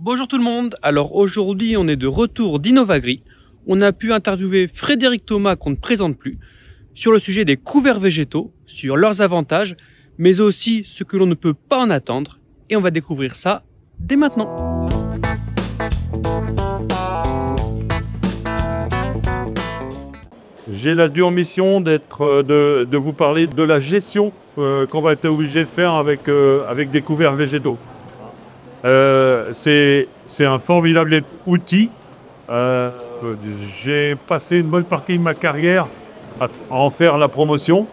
Bonjour tout le monde, alors aujourd'hui on est de retour d'Innovagri. On a pu interviewer Frédéric Thomas qu'on ne présente plus sur le sujet des couverts végétaux, sur leurs avantages, mais aussi ce que l'on ne peut pas en attendre. Et on va découvrir ça dès maintenant. J'ai la dure mission de vous parler de la gestion qu'on va être obligé de faire avec des couverts végétaux. C'est un formidable outil. J'ai passé une bonne partie de ma carrière à en faire la promotion.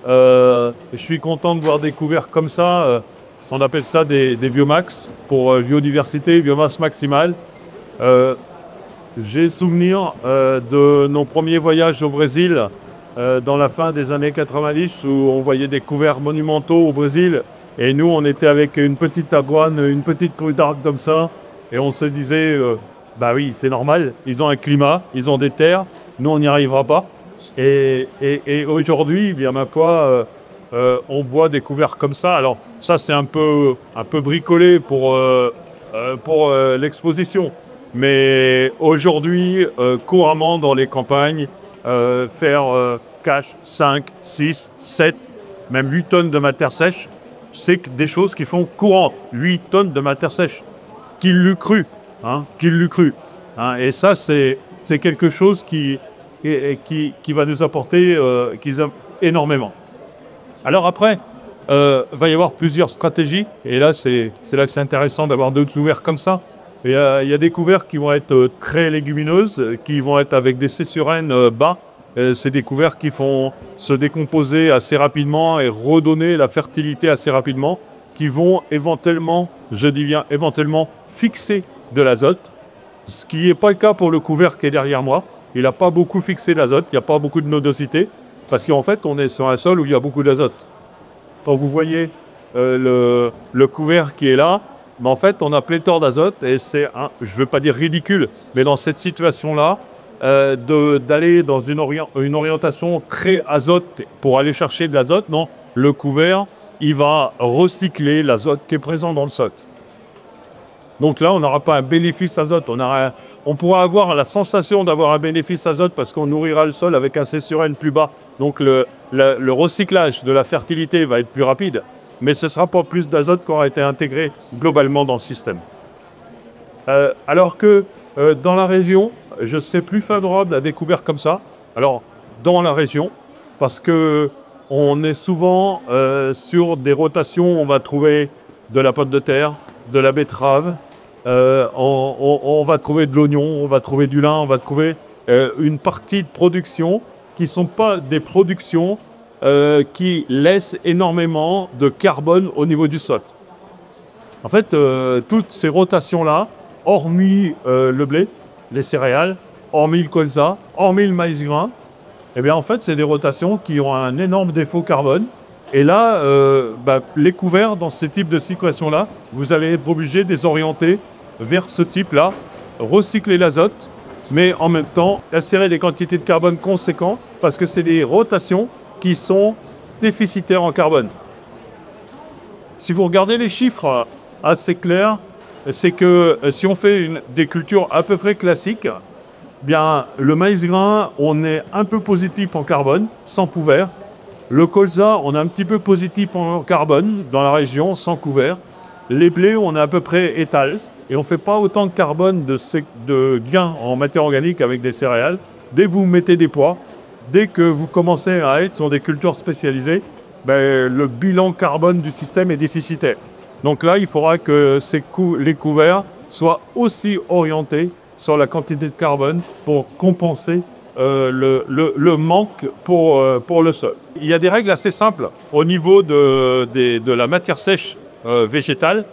Je suis content de voir des couverts comme ça. On appelle ça des biomax pour biodiversité, biomasse maximale. J'ai souvenir de nos premiers voyages au Brésil dans la fin des années 90 où on voyait des couverts monumentaux au Brésil. Et nous, on était avec une petite iguane, une petite truie d'arc comme ça. Et on se disait, bah oui, c'est normal, ils ont un climat, ils ont des terres, nous, on n'y arrivera pas. Et aujourd'hui, bien ma foi, on voit des couverts comme ça. Alors ça, c'est un peu bricolé pour l'exposition. Mais aujourd'hui, couramment dans les campagnes, faire 4, 5, 6, 7, même 8 tonnes de matière sèche, c'est des choses qui font courantes. 8 tonnes de matière sèche. Qui l'eût cru, hein, qui l'eût cru. Hein, et ça, c'est quelque chose qui va nous apporter énormément. Alors après, va y avoir plusieurs stratégies. Et là, c'est là que c'est intéressant d'avoir d'autres couverts comme ça. Il y a des couverts qui vont être très légumineuses, qui vont être avec des C/N bas. C'est des couverts qui font se décomposer assez rapidement et redonner la fertilité assez rapidement, qui vont éventuellement, je dis bien éventuellement, fixer de l'azote, ce qui n'est pas le cas pour le couvert qui est derrière moi. Il n'a pas beaucoup fixé l'azote, il n'y a pas beaucoup de nodosité, parce qu'en fait, on est sur un sol où il y a beaucoup d'azote. Quand vous voyez le couvert qui est là, mais en fait, on a pléthore d'azote, et c'est, je ne veux pas dire ridicule, mais dans cette situation-là, d'aller dans une orientation très azote pour aller chercher de l'azote, non, le couvert, il va recycler l'azote qui est présent dans le sol. Donc là, on n'aura pas un bénéfice azote, on pourra avoir la sensation d'avoir un bénéfice azote parce qu'on nourrira le sol avec un C/N plus bas. Donc le recyclage de la fertilité va être plus rapide, mais ce ne sera pas plus d'azote qui aura été intégré globalement dans le système. Alors que dans la région, je serais plus favorable à des couverts comme ça. Alors, dans la région, parce que on est souvent sur des rotations, on va trouver de la pomme de terre, de la betterave, on va trouver de l'oignon, on va trouver du lin, on va trouver une partie de production qui ne sont pas des productions qui laissent énormément de carbone au niveau du sol. En fait, toutes ces rotations-là, hormis le blé, les céréales, hormis le colza, hormis le maïs grain, eh bien en fait c'est des rotations qui ont un énorme défaut carbone. Et là, les couverts dans ces types de situations-là, vous allez être obligé de les orienter vers ce type-là, recycler l'azote, mais en même temps insérer des quantités de carbone conséquentes parce que c'est des rotations qui sont déficitaires en carbone. Si vous regardez les chiffres assez clairs, c'est que si on fait des cultures à peu près classiques, bien le maïs grain, on est un peu positif en carbone, sans couvert. Le colza, on est un petit peu positif en carbone dans la région, sans couvert. Les blés, on est à peu près étals et on ne fait pas autant de carbone de gain en matière organique avec des céréales. Dès que vous mettez des pois, dès que vous commencez à être sur des cultures spécialisées, le bilan carbone du système est déficitaire. Donc là, il faudra que les couverts soient aussi orientés sur la quantité de carbone pour compenser le manque pour le sol. Il y a des règles assez simples au niveau de la matière sèche végétale,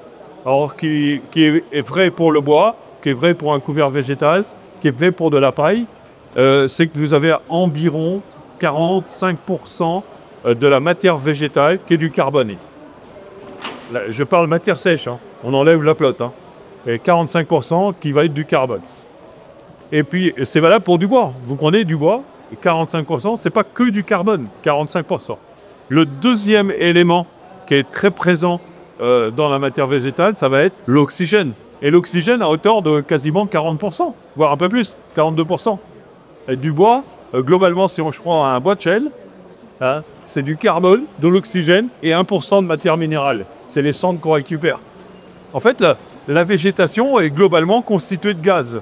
alors qui est vrai pour le bois, qui est vrai pour un couvert végétal, qui est vrai pour de la paille. C'est que vous avez environ 45% de la matière végétale qui est du carboné. Là, je parle matière sèche, hein. On enlève la flotte. Hein. Et 45% qui va être du carbone. Et puis, c'est valable pour du bois. Vous prenez du bois, et 45%, c'est pas que du carbone, 45%. Le deuxième élément qui est très présent dans la matière végétale, ça va être l'oxygène. et l'oxygène à hauteur de quasiment 40%, voire un peu plus, 42%. Et du bois, globalement, si on prend un bois de chêne, hein, c'est du carbone, de l'oxygène et 1% de matière minérale. C'est les cendres qu'on récupère. En fait, la végétation est globalement constituée de gaz.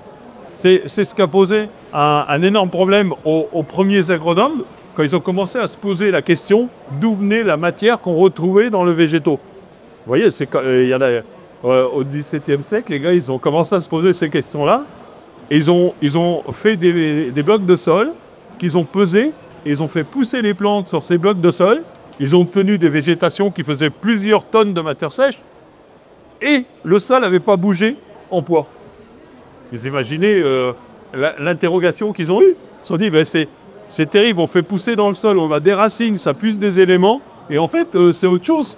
C'est ce qui a posé un énorme problème aux premiers agronomes quand ils ont commencé à se poser la question d'où venait la matière qu'on retrouvait dans le végétaux. Vous voyez, au XVIIe siècle, les gars, ils ont commencé à se poser ces questions-là. Et ils ont fait des blocs de sol qu'ils ont pesés et ils ont fait pousser les plantes sur ces blocs de sol. Ils ont obtenu des végétations qui faisaient plusieurs tonnes de matière sèche et le sol n'avait pas bougé en poids. Vous imaginez l'interrogation qu'ils ont eue. Ils se sont dit, ben c'est terrible, on fait pousser dans le sol, on a des racines, ça puise des éléments, et en fait, c'est autre chose.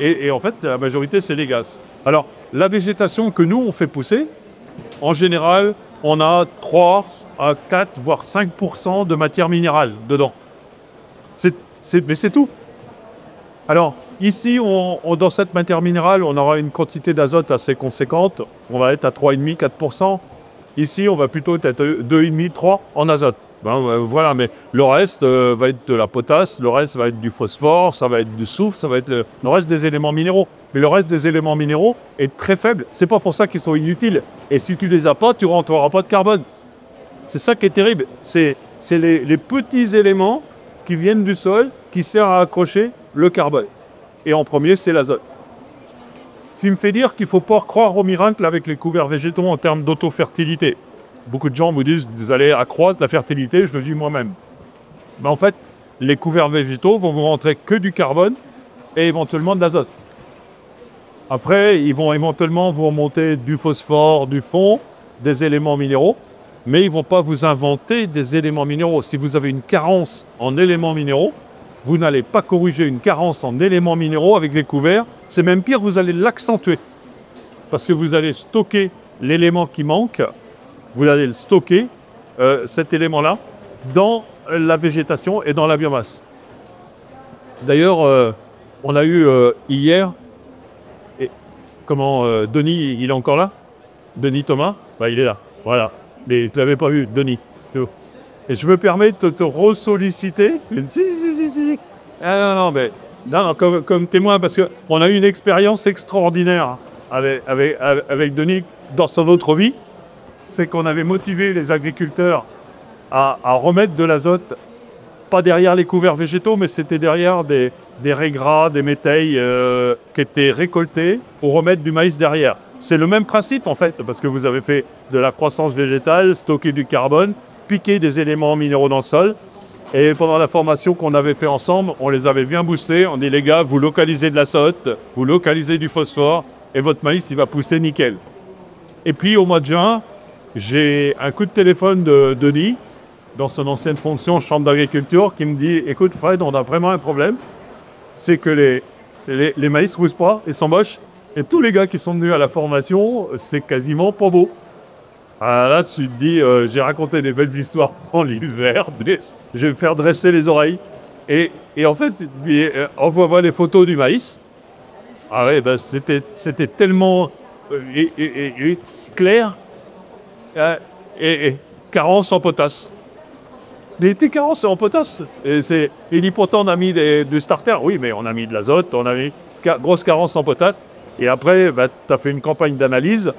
Et en fait, la majorité, c'est les gaz. Alors, la végétation que nous, on fait pousser, en général, on a 3 à 4, voire 5% de matière minérale dedans. Mais c'est tout. Alors, ici, dans cette matière minérale, on aura une quantité d'azote assez conséquente. On va être à 3,5-4%. Ici, on va plutôt être à 2,5-3% en azote. Voilà, mais le reste va être de la potasse, le reste va être du phosphore, ça va être du soufre, ça va être le reste des éléments minéraux. Mais le reste des éléments minéraux est très faible. C'est pas pour ça qu'ils sont inutiles. Et si tu les as pas, tu ne rentreras pas de carbone. C'est ça qui est terrible. C'est les petits éléments qui viennent du sol qui servent à accrocher le carbone. Et en premier, c'est l'azote. Ce qui me fait dire qu'il ne faut pas croire au miracle avec les couverts végétaux en termes d'autofertilité. Beaucoup de gens me disent vous allez accroître la fertilité, je le dis moi-même. Mais en fait, les couverts végétaux vont vous rentrer que du carbone et éventuellement de l'azote. Après, ils vont éventuellement vous remonter du phosphore, du fond, des éléments minéraux, mais ils ne vont pas vous inventer des éléments minéraux. Si vous avez une carence en éléments minéraux, vous n'allez pas corriger une carence en éléments minéraux avec les couverts. C'est même pire, vous allez l'accentuer. Parce que vous allez stocker l'élément qui manque, vous allez le stocker, cet élément-là, dans la végétation et dans la biomasse. D'ailleurs, on a eu hier, Denis, il est encore là? Denis Thomas? Il est là, voilà. Mais tu ne l'avais pas vu, Denis. Et je me permets de te ressolliciter. Si. Non, comme témoin, parce qu'on a eu une expérience extraordinaire avec Denis dans son autre vie. C'est qu'on avait motivé les agriculteurs à remettre de l'azote, pas derrière les couverts végétaux, mais c'était derrière des raies gras, des métailles qui étaient récoltés pour remettre du maïs derrière. C'est le même principe en fait, parce que vous avez fait de la croissance végétale, stocké du carbone, piqué des éléments minéraux dans le sol. Et pendant la formation qu'on avait fait ensemble, on les avait bien boostés. On dit les gars, vous localisez de l'azote, vous localisez du phosphore, et votre maïs il va pousser nickel. Et puis au mois de juin, j'ai un coup de téléphone de Denis, dans son ancienne fonction chambre d'agriculture, qui me dit « Écoute Fred, on a vraiment un problème, c'est que les maïs ne poussent pas, ils sont moches, et tous les gars qui sont venus à la formation, c'est quasiment pas beau. » Alors là, tu te dis, j'ai raconté des belles histoires en l'hiver, je vais me faire dresser les oreilles. Et en fait, envoie-moi les photos du maïs. Ah ouais, c'était tellement clair. Et carence en potasse. Il était carence en potasse. Il dit pourtant on a mis du starter. Oui, mais on a mis de l'azote, on a mis grosse carence en potasse. Et après, tu as fait une campagne d'analyse.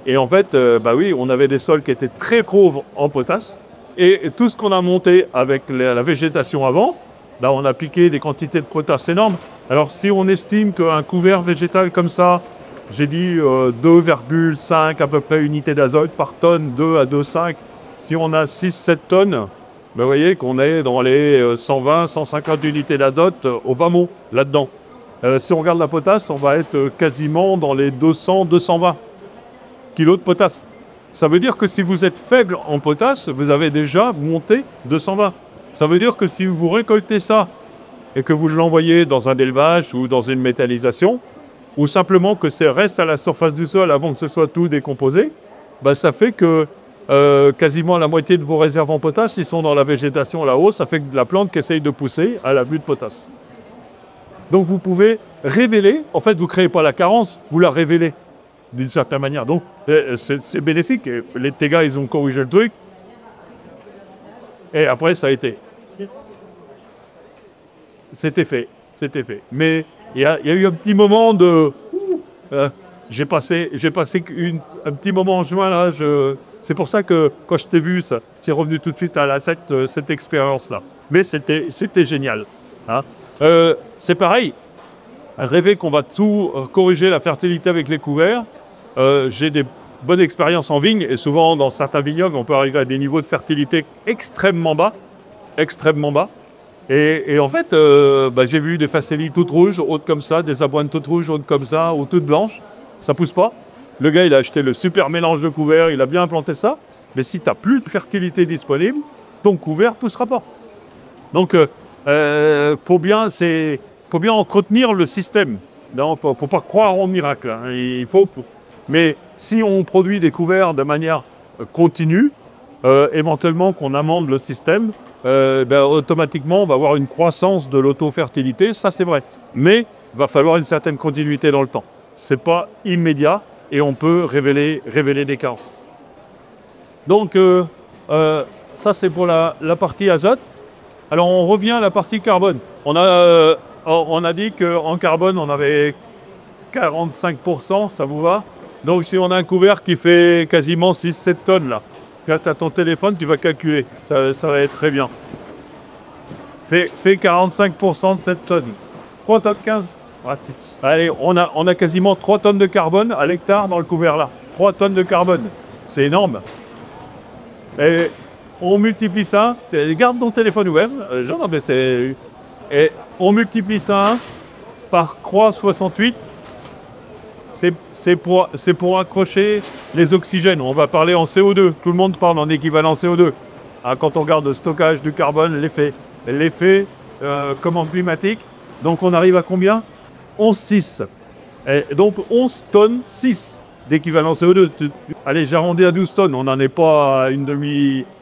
Et en fait, oui, on avait des sols qui étaient très pauvres en potasse. Et tout ce qu'on a monté avec la végétation avant, on a appliqué des quantités de potasse énormes. Alors si on estime qu'un couvert végétal comme ça, j'ai dit 2,5 à peu près unités d'azote par tonne, 2 à 2,5. Si on a 6-7 tonnes, vous voyez qu'on est dans les 120-150 unités d'azote au VAMO, là-dedans. Si on regarde la potasse, on va être quasiment dans les 200-220 kilos de potasse. Ça veut dire que si vous êtes faible en potasse, vous avez déjà monté 220. Ça veut dire que si vous récoltez ça et que vous l'envoyez dans un élevage ou dans une métallisation, ou simplement que ça reste à la surface du sol avant que ce soit tout décomposé, ça fait que quasiment la moitié de vos réserves en potasse, ils sont dans la végétation là-haut, ça fait que la plante qui essaye de pousser a l'abus de potasse. Donc vous pouvez révéler, en fait vous ne créez pas la carence, vous la révélez. d'une certaine manière. Donc, c'est bénéfique. Et tes gars, ils ont corrigé le truc. Et après, ça a été. C'était fait. Mais il y a eu un petit moment de... j'ai passé un petit moment en juin, là. C'est pour ça que, quand je t'ai vu, c'est revenu tout de suite à cette expérience-là. Mais c'était génial. Hein. C'est pareil. Rêver qu'on va tout corriger la fertilité avec les couverts. J'ai des bonnes expériences en vigne, et souvent, dans certains vignobles, on peut arriver à des niveaux de fertilité extrêmement bas. Et en fait, j'ai vu des facélies toutes rouges, autres comme ça, des avoines toutes rouges, autres comme ça, ou toutes blanches. Ça pousse pas. Le gars, il a acheté le super mélange de couverts, il a bien implanté ça. Mais si tu n'as plus de fertilité disponible, ton couvert ne poussera pas. Donc, faut bien entretenir le système. Il faut pas croire au miracle. Hein. Mais si on produit des couverts de manière continue, éventuellement qu'on amende le système, automatiquement, on va avoir une croissance de l'auto-fertilité, ça c'est vrai. Mais il va falloir une certaine continuité dans le temps. Ce n'est pas immédiat et on peut révéler des carences. Donc, ça c'est pour la partie azote. Alors, on revient à la partie carbone. On a dit qu'en carbone, on avait 45%, ça vous va? Donc, si on a un couvert qui fait quasiment 6-7 tonnes, là, quand tu as ton téléphone, tu vas calculer. Ça va être très bien. Fait 45% de 7 tonnes. 3 tonnes 15. Allez, on a quasiment 3 tonnes de carbone à l'hectare dans le couvert là. 3 tonnes de carbone. C'est énorme. Et on multiplie ça. Garde ton téléphone ouvert. Et on multiplie ça par Croix 68. C'est pour accrocher les oxygènes. On va parler en CO2. Tout le monde parle en équivalent CO2. Hein, quand on regarde le stockage du carbone, l'effet comment climatique. Donc on arrive à combien? 11,6. Et donc 11 tonnes 6 d'équivalent CO2. Allez, j'arrondis à 12 tonnes. On n'en est pas à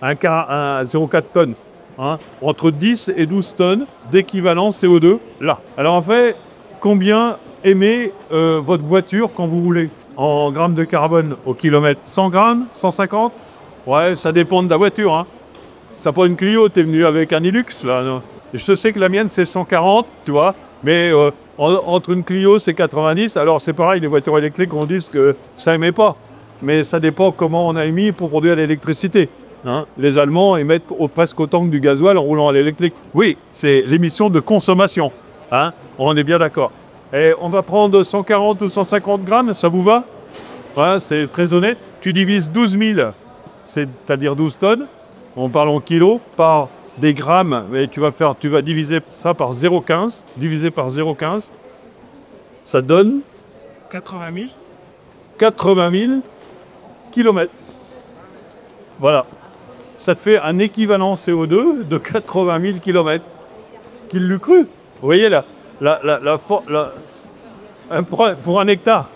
un quart, 0,4 tonnes. Hein, entre 10 et 12 tonnes d'équivalent CO2 là. Alors en fait, combien émet votre voiture quand vous roulez en grammes de carbone au kilomètre? 100 grammes? 150? Ouais, ça dépend de la voiture. Hein. Ça pas une Clio, t'es venu avec un Hilux là. Non. Je sais que la mienne c'est 140, tu vois, mais entre une Clio c'est 90. Alors c'est pareil, les voitures électriques on dit que ça émet pas, mais ça dépend comment on a émis pour produire l'électricité. Hein. Les Allemands émettent presque autant que du gasoil en roulant à l'électrique. Oui, c'est l'émission de consommation. Hein. On est bien d'accord. Et on va prendre 140 ou 150 grammes, ça vous va? Ouais, c'est très honnête. Tu divises 12 000, c'est-à-dire 12 tonnes, on parle en kilos, par des grammes, et tu vas diviser ça par 0,15, divisé par 0,15, ça donne 80 000 kilomètres. Voilà. Ça te fait un équivalent CO2 de 80 000 kilomètres. Qui l'eût cru? Vous voyez là, pour un hectare,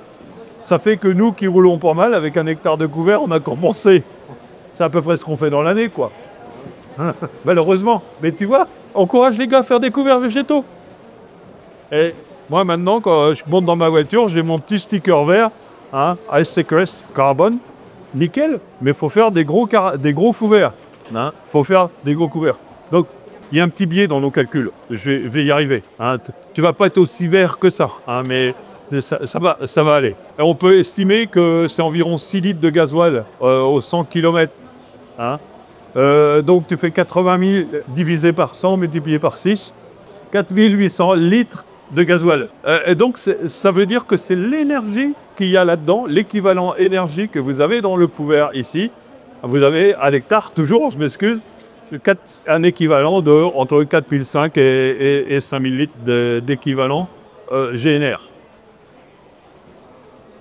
ça fait que nous qui roulons pas mal, avec un hectare de couvert, on a compensé. C'est à peu près ce qu'on fait dans l'année, quoi. Malheureusement. Mais tu vois, encourage les gars à faire des couverts végétaux. Et moi, maintenant, quand je monte dans ma voiture, j'ai mon petit sticker vert, hein, iSecrest Carbone, nickel, mais il faut faire des gros couverts. Hein, faut faire des gros couverts. Donc, il y a un petit biais dans nos calculs. Je vais y arriver. Hein. Tu vas pas être aussi vert que ça, hein, mais ça va aller. Et on peut estimer que c'est environ 6 litres de gasoil aux 100 km. Hein. Donc tu fais 80 000 divisé par 100 multiplié par 6, 4 800 litres de gasoil. Et donc ça veut dire que c'est l'énergie qu'il y a là-dedans, l'équivalent énergie que vous avez dans le couvert ici. Vous avez à l'hectare, toujours, je m'excuse, un équivalent de entre 4 500 et 5 000 litres d'équivalent GNR.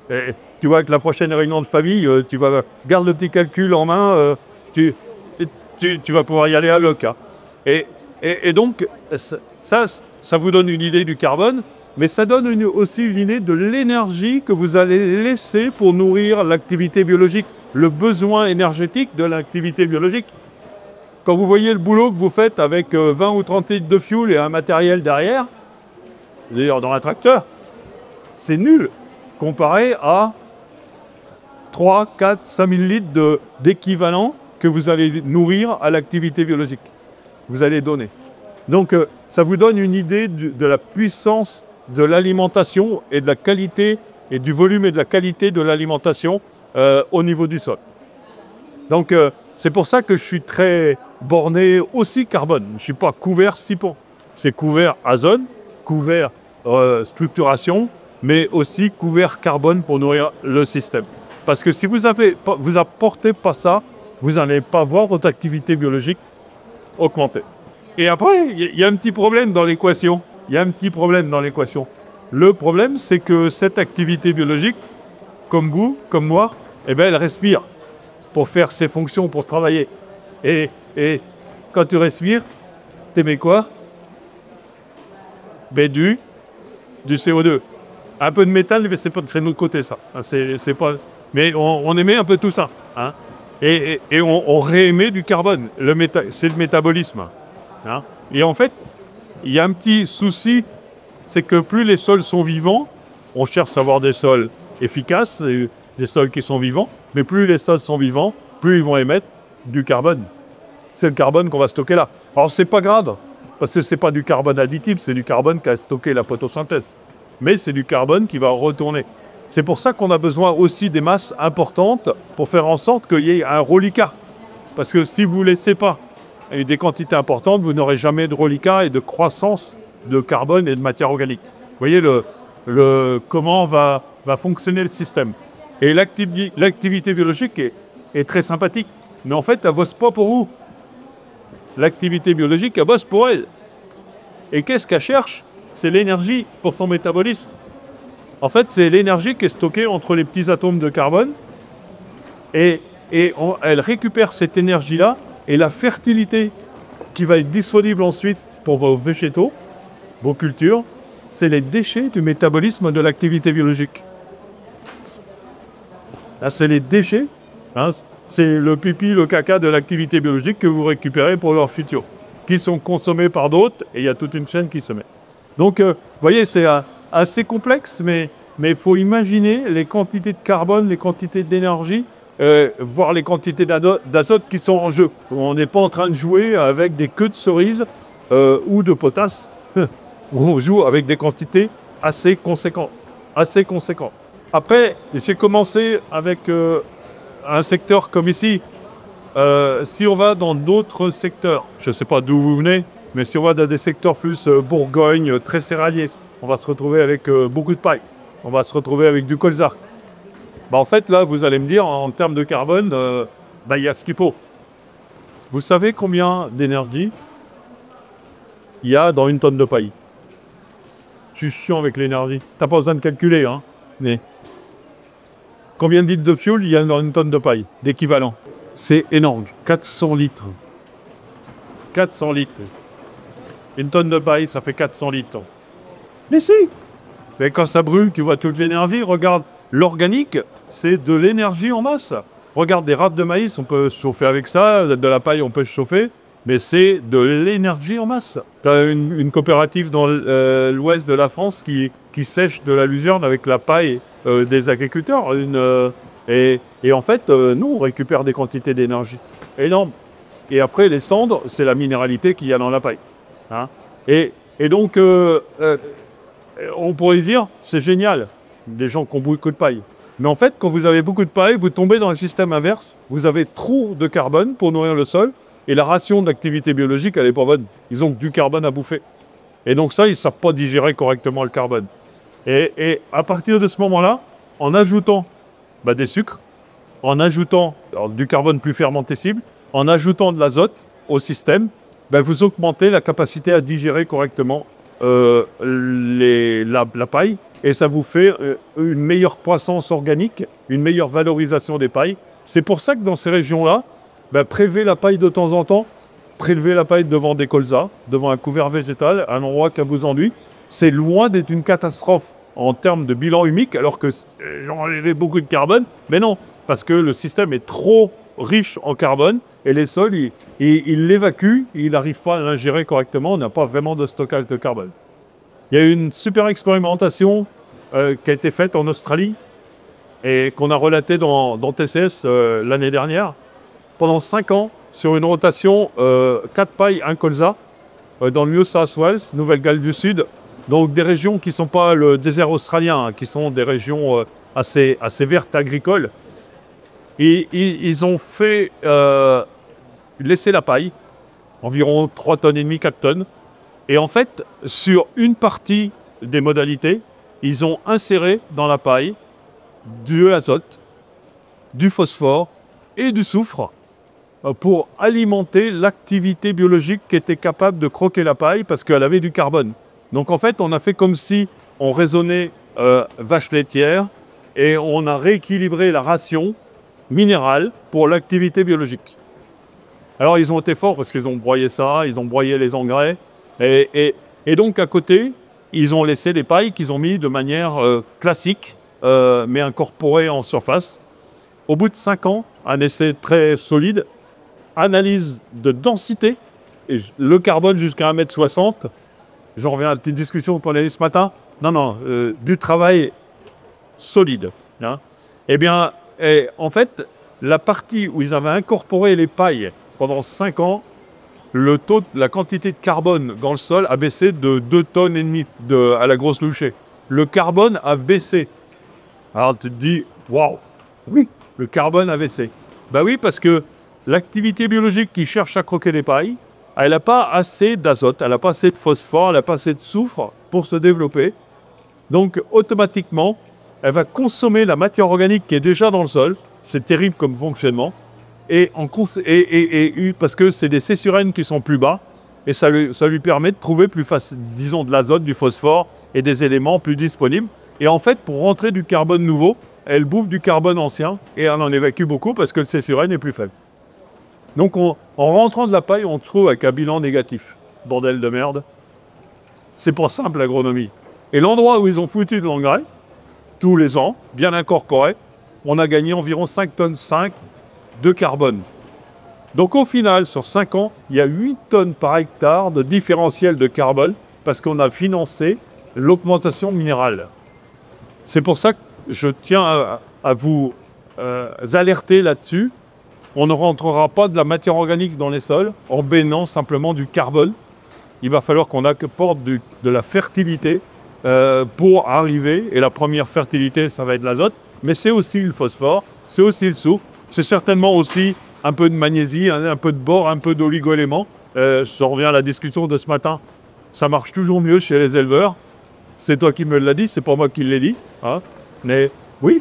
Et tu vois que la prochaine réunion de famille, tu vas garder le petit calcul en main, tu vas pouvoir y aller à bloc. Hein. Et donc, ça vous donne une idée du carbone, mais ça donne aussi une idée de l'énergie que vous allez laisser pour nourrir l'activité biologique, le besoin énergétique de l'activité biologique. Quand vous voyez le boulot que vous faites avec 20 ou 30 litres de fuel et un matériel derrière, d'ailleurs dans un tracteur, c'est nul comparé à 3, 4, 5 000 litres d'équivalent que vous allez nourrir à l'activité biologique. Vous allez donner. Donc, ça vous donne une idée de la puissance de l'alimentation et de la qualité et du volume et de la qualité de l'alimentation au niveau du sol. Donc, c'est pour ça que je suis très borné aussi carbone. Je ne suis pas couvert SIPO. C'est couvert azote, couvert structuration, mais aussi couvert carbone pour nourrir le système. Parce que si vous apportez pas ça, vous n'allez pas voir votre activité biologique augmenter. Et après, il y a un petit problème dans l'équation. Le problème, c'est que cette activité biologique, comme vous, comme moi, eh ben, elle respire pour faire ses fonctions, pour travailler. Et quand tu respires, t'émets quoi? Ben, du CO2. Un peu de méthane, mais c'est pas de notre côté, ça. C'est pas... Mais on émet un peu tout ça. Hein. Et on réémet du carbone. C'est le métabolisme. Hein. Et en fait, il y a un petit souci, c'est que plus les sols sont vivants, on cherche à avoir des sols efficaces, des sols qui sont vivants, mais plus les sols sont vivants, plus ils vont émettre du carbone. C'est le carbone qu'on va stocker là. Alors c'est pas grave, parce que c'est pas du carbone additif, c'est du carbone qui a stocké la photosynthèse. Mais c'est du carbone qui va retourner. C'est pour ça qu'on a besoin aussi des masses importantes pour faire en sorte qu'il y ait un reliquat. Parce que si vous ne laissez pas des quantités importantes, vous n'aurez jamais de reliquat et de croissance de carbone et de matière organique. Vous voyez comment va fonctionner le système. Et l'activité biologique est très sympathique. Mais en fait, elle ne bosse pas pour vous. L'activité biologique, elle bosse pour elle. Et qu'est-ce qu'elle cherche? C'est l'énergie pour son métabolisme. En fait, c'est l'énergie qui est stockée entre les petits atomes de carbone. Et elle récupère cette énergie-là et la fertilité qui va être disponible ensuite pour vos végétaux, vos cultures, c'est les déchets du métabolisme de l'activité biologique. Là, c'est les déchets, hein, c'est le pipi, le caca de l'activité biologique que vous récupérez pour leur futur, qui sont consommés par d'autres, et il y a toute une chaîne qui se met. Donc, vous voyez, c'est assez complexe, mais il faut imaginer les quantités de carbone, les quantités d'énergie, voire les quantités d'azote qui sont en jeu. On n'est pas en train de jouer avec des queues de cerises ou de potasse. On joue avec des quantités assez conséquentes. Après, j'ai commencé avec un secteur comme ici. Si on va dans d'autres secteurs, je ne sais pas d'où vous venez, mais si on va dans des secteurs plus Bourgogne, très céréaliers, on va se retrouver avec beaucoup de paille. On va se retrouver avec du colza. En fait, là, vous allez me dire, en termes de carbone, il y a ce qu'il faut. Vous savez combien d'énergie il y a dans une tonne de paille? Je suis chiant avec l'énergie. T'as pas besoin de calculer, hein. Mais combien de litres de fuel il y a dans une tonne de paille d'équivalent? C'est énorme. 400 litres. 400 litres. Une tonne de paille, ça fait 400 litres. Mais si! Mais quand ça brûle, tu vois toute l'énergie. Regarde, l'organique, c'est de l'énergie en masse. Regarde des râpes de maïs, on peut se chauffer avec ça. De la paille, on peut se chauffer. Mais c'est de l'énergie en masse. Tu as une coopérative dans l'ouest de la France qui sèche de la luzerne avec la paille des agriculteurs. Et en fait, nous, on récupère des quantités d'énergie énormes. Et après, les cendres, c'est la minéralité qu'il y a dans la paille. Hein. Et donc, on pourrait dire, c'est génial, des gens qui ont beaucoup de paille. Mais en fait, quand vous avez beaucoup de paille, vous tombez dans un système inverse. Vous avez trop de carbone pour nourrir le sol. Et la ration d'activité biologique, elle n'est pas bonne. Ils ont du carbone à bouffer. Et donc ça, ils ne savent pas digérer correctement le carbone. Et à partir de ce moment-là, en ajoutant des sucres, en ajoutant du carbone plus fermentescible, en ajoutant de l'azote au système, vous augmentez la capacité à digérer correctement la paille. Et ça vous fait une meilleure croissance organique, une meilleure valorisation des pailles. C'est pour ça que dans ces régions-là, prélevez la paille de temps en temps, prélevez la paille devant des colzas, devant un couvert végétal, un endroit qui vous ennuie. C'est loin d'être une catastrophe en termes de bilan humique, alors que j'en enlevais beaucoup de carbone. Mais non, parce que le système est trop riche en carbone et les sols, il l'évacue, il n'arrive pas à l'ingérer correctement, on n'a pas vraiment de stockage de carbone. Il y a eu une super expérimentation qui a été faite en Australie et qu'on a relaté dans TCS l'année dernière. Pendant 5 ans, sur une rotation 4 pailles, 1 colza, dans le New South Wales, Nouvelle-Galles du Sud, donc des régions qui ne sont pas le désert australien, hein, qui sont des régions assez vertes agricoles. Et ils ont fait laisser la paille, environ 3,5 tonnes, 4 tonnes. Et en fait, sur une partie des modalités, ils ont inséré dans la paille du azote, du phosphore et du soufre pour alimenter l'activité biologique qui était capable de croquer la paille parce qu'elle avait du carbone. Donc en fait, on a fait comme si on raisonnait vache laitière et on a rééquilibré la ration minérale pour l'activité biologique. Alors ils ont été forts parce qu'ils ont broyé ça, ils ont broyé les engrais et donc à côté, ils ont laissé des pailles qu'ils ont mis de manière classique mais incorporées en surface. Au bout de 5 ans, un essai très solide, analyse de densité, et le carbone jusqu'à 1,60 m. J'en reviens à la petite discussion qu'on a eue ce matin. Non, du travail solide. Hein. Eh bien, en fait, la partie où ils avaient incorporé les pailles pendant 5 ans, le taux, la quantité de carbone dans le sol a baissé de 2,5 tonnes à la grosse louchée. Le carbone a baissé. Alors tu te dis, waouh, oui, le carbone a baissé. Ben oui, parce que l'activité biologique qui cherche à croquer les pailles, elle n'a pas assez d'azote, elle n'a pas assez de phosphore, elle n'a pas assez de soufre pour se développer. Donc automatiquement, elle va consommer la matière organique qui est déjà dans le sol. C'est terrible comme fonctionnement. Et parce que c'est des C/N qui sont plus bas, et ça lui permet de trouver plus facile, disons, de l'azote, du phosphore et des éléments plus disponibles. Et en fait, pour rentrer du carbone nouveau, elle bouffe du carbone ancien et elle en évacue beaucoup parce que le C/N est plus faible. Donc en rentrant de la paille, on se trouve avec un bilan négatif. Bordel de merde. C'est pas simple l'agronomie. Et l'endroit où ils ont foutu de l'engrais, tous les ans, bien incorporé, on a gagné environ 5,5 tonnes de carbone. Donc au final, sur 5 ans, il y a 8 tonnes par hectare de différentiel de carbone parce qu'on a financé l'augmentation minérale. C'est pour ça que je tiens à vous alerter là-dessus. On ne rentrera pas de la matière organique dans les sols en baignant simplement du carbone. Il va falloir qu'on apporte de la fertilité pour arriver. Et la première fertilité, ça va être l'azote. Mais c'est aussi le phosphore, c'est aussi le soufre. C'est certainement aussi un peu de magnésie, un peu de bore, un peu d'oligo-éléments. Je reviens à la discussion de ce matin. Ça marche toujours mieux chez les éleveurs. C'est toi qui me l'as dit, c'est pas moi qui l'ai dit. Hein. Mais oui,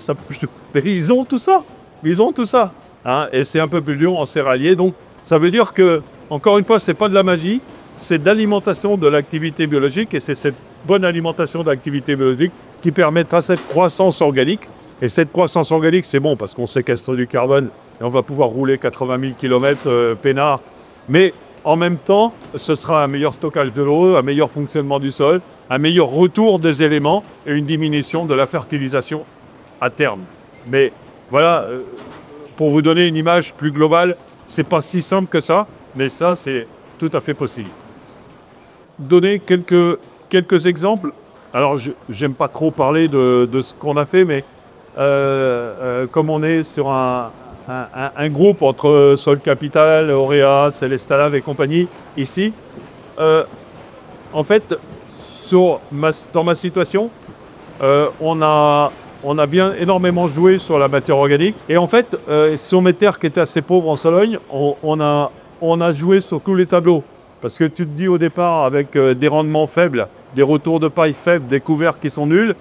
ils ont tout ça. Ils ont tout ça. Hein. Et c'est un peu plus dur en céréalier. Donc ça veut dire que, encore une fois, c'est pas de la magie, c'est de l'alimentation de l'activité biologique. Et c'est cette bonne alimentation de l'activité biologique qui permettra cette croissance organique. Et cette croissance organique, c'est bon parce qu'on séquestre du carbone et on va pouvoir rouler 80 000 km peinard. Mais en même temps, ce sera un meilleur stockage de l'eau, un meilleur fonctionnement du sol, un meilleur retour des éléments et une diminution de la fertilisation à terme. Mais voilà, pour vous donner une image plus globale, c'est pas si simple que ça, mais ça, c'est tout à fait possible. Donner quelques exemples. Alors, j'aime pas trop parler de ce qu'on a fait, mais comme on est sur un groupe entre Sol Capital, Auréa, Célestalab et compagnie, ici, en fait, dans ma situation, on a bien énormément joué sur la matière organique. Et en fait, sur mes terres qui étaient assez pauvres en Sologne, on a joué sur tous les tableaux. Parce que tu te dis au départ, avec des rendements faibles, des retours de paille faibles, des couverts qui sont nuls,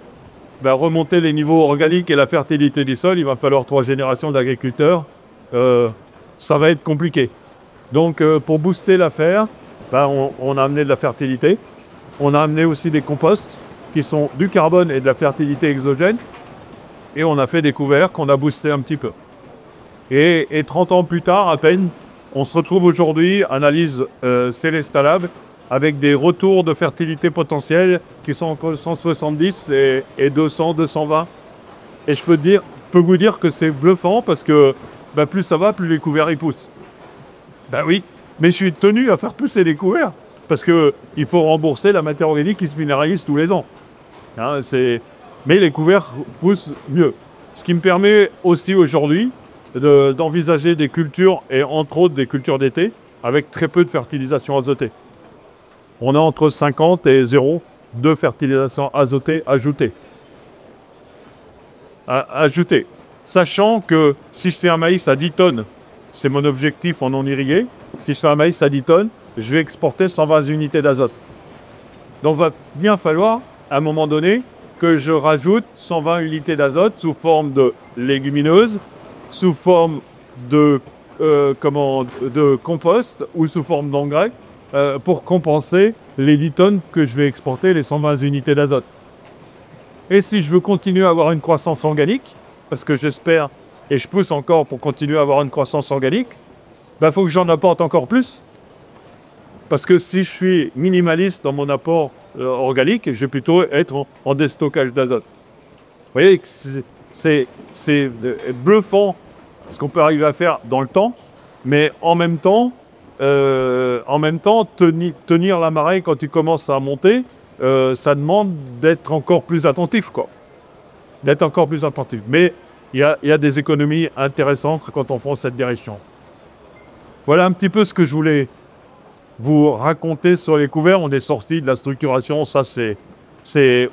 ben, remonter les niveaux organiques et la fertilité du sol, il va falloir 3 générations d'agriculteurs. Ça va être compliqué. Donc pour booster l'affaire, ben, on a amené de la fertilité. On a amené aussi des composts qui sont du carbone et de la fertilité exogène. Et on a fait des couverts qu'on a boosté un petit peu. Et 30 ans plus tard, à peine, on se retrouve aujourd'hui, analyse Célestalab, avec des retours de fertilité potentielle qui sont entre 170 et 200, 220. Et je peux vous dire que c'est bluffant parce que ben, plus ça va, plus les couverts y poussent. Ben oui, mais je suis tenu à faire pousser les couverts parce qu'il faut rembourser la matière organique qui se minéralise tous les ans. Hein, mais les couverts poussent mieux. Ce qui me permet aussi aujourd'hui d'envisager des cultures, et entre autres des cultures d'été, avec très peu de fertilisation azotée. On a entre 50 et 0 de fertilisation azotée ajoutée. Sachant que si je fais un maïs à 10 tonnes, c'est mon objectif en non irrigué, si je fais un maïs à 10 tonnes, je vais exporter 120 unités d'azote. Donc il va bien falloir, à un moment donné, que je rajoute 120 unités d'azote sous forme de légumineuses, sous forme de compost ou sous forme d'engrais pour compenser les 10 tonnes que je vais exporter, les 120 unités d'azote. Et si je veux continuer à avoir une croissance organique, parce que j'espère et je pousse encore pour continuer à avoir une croissance organique, il faut que j'en apporte encore plus. Parce que si je suis minimaliste dans mon apport organique, je vais plutôt être en déstockage d'azote. Vous voyez que c'est bluffant ce qu'on peut arriver à faire dans le temps, mais en même temps, tenir la marée quand tu commences à monter, ça demande d'être encore plus attentif, quoi. D'être encore plus attentif. Mais il y a des économies intéressantes quand on fonce cette direction. Voilà un petit peu ce que je voulais vous raconter sur les couverts. On est sorti de la structuration, ça c'est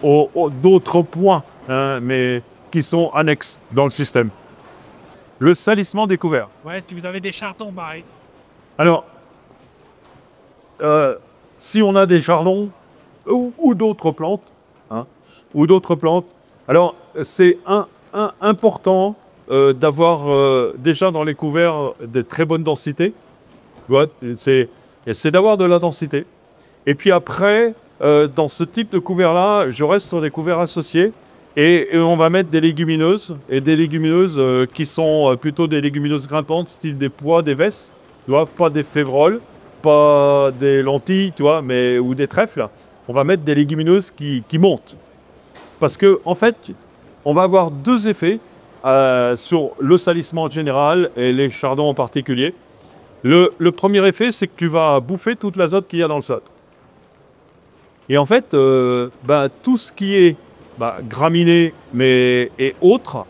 d'autres points, hein, mais qui sont annexes dans le système. Le salissement des couverts. Ouais, si vous avez des chardons, pareil. Alors, si on a des chardons ou d'autres plantes, hein, alors c'est important d'avoir déjà dans les couverts de très bonne densité. C'est d'avoir de la densité. Et puis après, dans ce type de couvert-là, je reste sur des couverts associés et on va mettre des légumineuses, et des légumineuses qui sont plutôt des légumineuses grimpantes, style des pois, des vesses, tu vois, pas des févroles, pas des lentilles, tu vois, ou des trèfles. On va mettre des légumineuses qui montent. Parce que, en fait, on va avoir deux effets sur le salissement en général et les chardons en particulier. Le premier effet, c'est que tu vas bouffer toute l'azote qu'il y a dans le sol. Et en fait, tout ce qui est graminées et autres,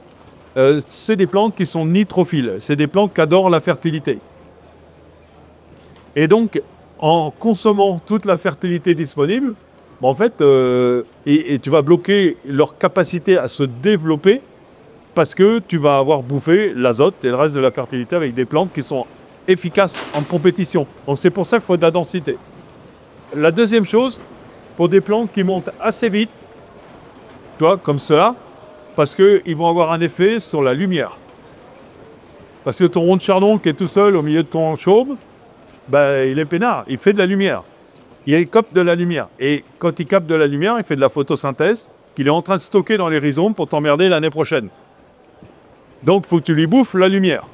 c'est des plantes qui sont nitrophiles. C'est des plantes qui adorent la fertilité. Et donc, en consommant toute la fertilité disponible, en fait, tu vas bloquer leur capacité à se développer parce que tu vas avoir bouffé l'azote et le reste de la fertilité avec des plantes qui sont efficaces en compétition. Donc c'est pour ça qu'il faut de la densité. La deuxième chose, pour des plantes qui montent assez vite, tu vois, comme cela, parce qu'ils vont avoir un effet sur la lumière. Parce que ton rond de chardon qui est tout seul au milieu de ton chaume, il est peinard, il fait de la lumière. Il capte de la lumière. Et quand il capte de la lumière, il fait de la photosynthèse qu'il est en train de stocker dans les rhizomes pour t'emmerder l'année prochaine. Donc, il faut que tu lui bouffes la lumière.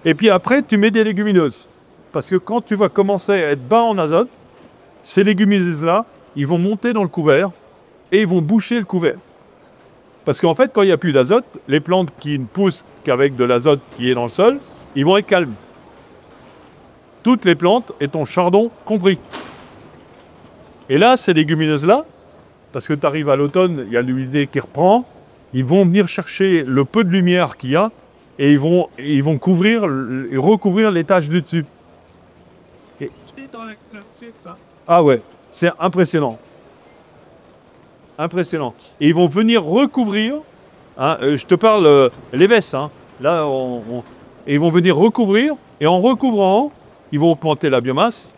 Et puis après, tu mets des légumineuses. Parce que quand tu vas commencer à être bas en azote, ces légumineuses-là, ils vont monter dans le couvert et ils vont boucher le couvert. Parce qu'en fait, quand il n'y a plus d'azote, les plantes qui ne poussent qu'avec de l'azote qui est dans le sol, ils vont être calmes. Toutes les plantes, et ton chardon compris. Et là, ces légumineuses-là, parce que tu arrives à l'automne, il y a l'humidité qui reprend, ils vont venir chercher le peu de lumière qu'il y a et ils vont recouvrir les taches du dessus. C'est dans la clôture, ça. Ah ouais, c'est impressionnant. Impressionnant. Et ils vont venir recouvrir, hein, je te parle les vesses, hein, là, et ils vont venir recouvrir, et en recouvrant, ils vont augmenter la biomasse,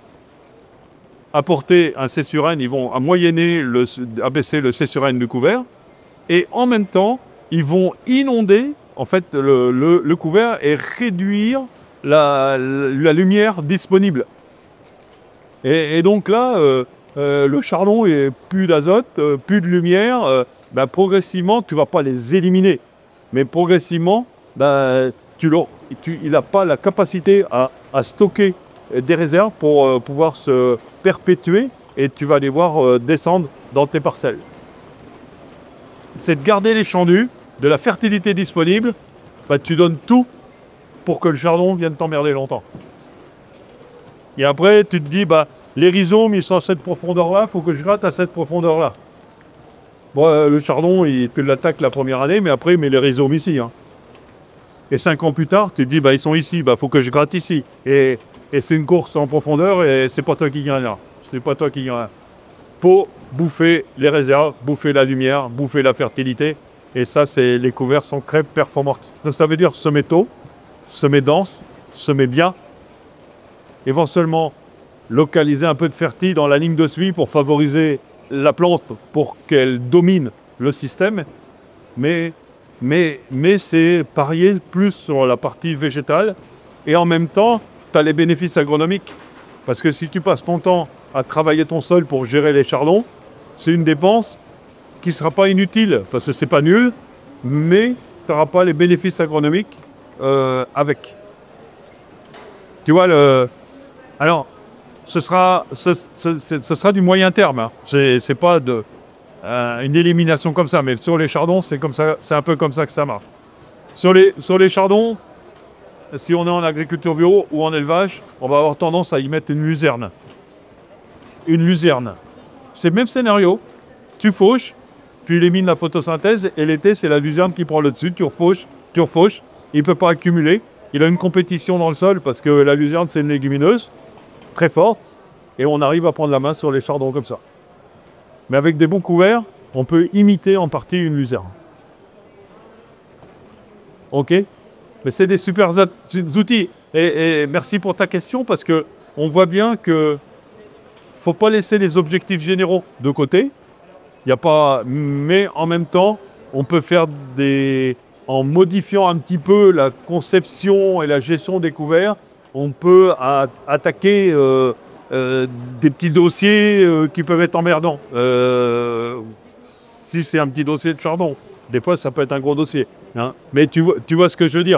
apporter un C/N, ils vont abaisser le C/N du couvert, et en même temps, ils vont inonder en fait le couvert et réduire la lumière disponible. Et donc là, le chardon et plus d'azote, plus de lumière, progressivement, tu ne vas pas les éliminer, mais progressivement, il n'a pas la capacité à stocker des réserves pour pouvoir se perpétuer et tu vas les voir descendre dans tes parcelles. C'est de garder l'étendue, de la fertilité disponible, tu donnes tout pour que le chardon vienne t'emmerder longtemps. Et après, tu te dis, les rhizomes, ils sont à cette profondeur-là, il faut que je gratte à cette profondeur-là. Bon, le chardon, il te l'attaque la première année, mais après, il met les rhizomes ici. Hein. Et 5 ans plus tard, tu te dis, bah, ils sont ici, bah, faut que je gratte ici. Et c'est une course en profondeur et c'est pas toi qui gagne là. C'est pas toi qui gagne. Faut bouffer les réserves, bouffer la lumière, bouffer la fertilité. Et ça, les couverts sont très performantes. Ça veut dire semer tôt, semer dense, semer bien. Éventuellement, localiser un peu de fertile dans la ligne de suivi pour favoriser la plante, pour qu'elle domine le système. Mais c'est parier plus sur la partie végétale. Et en même temps, tu as les bénéfices agronomiques. Parce que si tu passes ton temps à travailler ton sol pour gérer les chardons, c'est une dépense qui ne sera pas inutile. Parce que c'est pas nul, mais tu n'auras pas les bénéfices agronomiques avec. Tu vois, alors, ce sera du moyen terme. Hein. C'est pas une élimination comme ça, mais sur les chardons, c'est comme ça, c'est un peu comme ça que ça marche. Sur les chardons, si on est en agriculture bio ou en élevage, on va avoir tendance à y mettre une luzerne. Une luzerne. C'est le même scénario. Tu fauches, tu élimines la photosynthèse et l'été, c'est la luzerne qui prend le dessus. Tu refauches. Il ne peut pas accumuler. Il a une compétition dans le sol parce que la luzerne, c'est une légumineuse très forte. Et on arrive à prendre la main sur les chardons comme ça. Mais avec des bons couverts, on peut imiter en partie une luzerne. Ok? Mais c'est des super outils. Et merci pour ta question parce qu'on voit bien qu'il ne faut pas laisser les objectifs généraux de côté. Y a pas, mais en même temps, on peut faire en modifiant un petit peu la conception et la gestion des couverts, on peut attaquer des petits dossiers qui peuvent être emmerdants. Si c'est un petit dossier de chardon, des fois ça peut être un gros dossier. Hein. Mais tu vois ce que je veux dire.